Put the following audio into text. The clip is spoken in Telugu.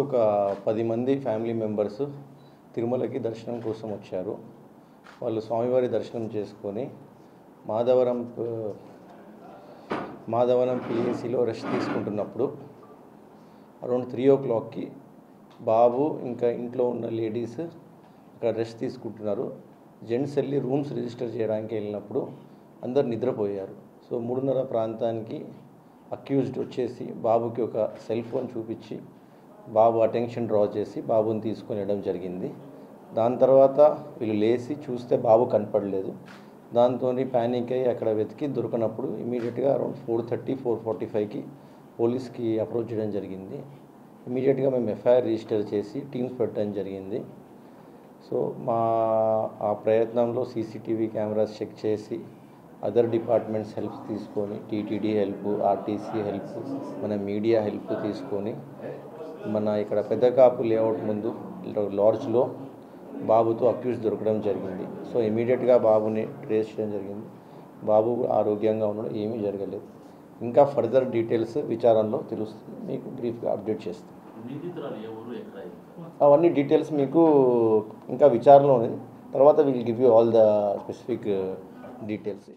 ఒక 10 మంది ఫ్యామిలీ మెంబర్స్ తిరుమలకి దర్శనం కోసం వచ్చారు. వాళ్ళు స్వామివారి దర్శనం చేసుకొని మాధవరం పిఎస్సిలో రెస్ట్ తీసుకుంటున్నప్పుడు అరౌండ్ 3 o'clockకి బాబు ఇంకా ఇంట్లో ఉన్న లేడీస్ అక్కడ రెస్ట్ తీసుకుంటున్నారు. జెంట్స్ వెళ్ళి రూమ్స్ రిజిస్టర్ చేయడానికి వెళ్ళినప్పుడు అందరు నిద్రపోయారు. సో 3:30 ప్రాంతానికి అక్యూజ్డ్ వచ్చేసి బాబుకి ఒక సెల్ ఫోన్ చూపించి బాబు అటెన్షన్ డ్రా చేసి బాబుని తీసుకొని వెళ్ళడం జరిగింది. దాని తర్వాత వీళ్ళు లేచి చూస్తే బాబు కనపడలేదు. దాంతో ప్యానిక్ అయ్యి అక్కడ వెతికి దొరకనప్పుడు ఇమీడియట్గా అరౌండ్ 4:30, 4:45కి పోలీస్కి అప్రోచ్ చేయడం జరిగింది. ఇమీడియట్గా మేము ఎఫ్ఐఆర్ రిజిస్టర్ చేసి టీమ్స్ పెట్టడం జరిగింది. సో ఆ ప్రయత్నంలో సీసీటీవీ కెమెరాస్ చెక్ చేసి అదర్ డిపార్ట్మెంట్స్ హెల్ప్ తీసుకొని టీటీడీ హెల్ప్, ఆర్టీసీ హెల్ప్, మన మీడియా హెల్ప్ తీసుకొని మన ఇక్కడ పెద్దకాపు లేఅవుట్ ముందు లాడ్జ్లో బాబుతో అక్యూజ్ దొరకడం జరిగింది. సో ఇమీడియట్గా బాబుని ట్రేస్ చేయడం జరిగింది. బాబు ఆరోగ్యంగా ఉండడం ఏమీ జరగలేదు. ఇంకా ఫర్దర్ డీటెయిల్స్ విచారణలో తెలుస్తుంది, మీకు బ్రీఫ్గా అప్డేట్ చేస్తాం. అవన్నీ డీటెయిల్స్ మీకు ఇంకా విచారణలో ఉంది. తర్వాత will give you all the specific details.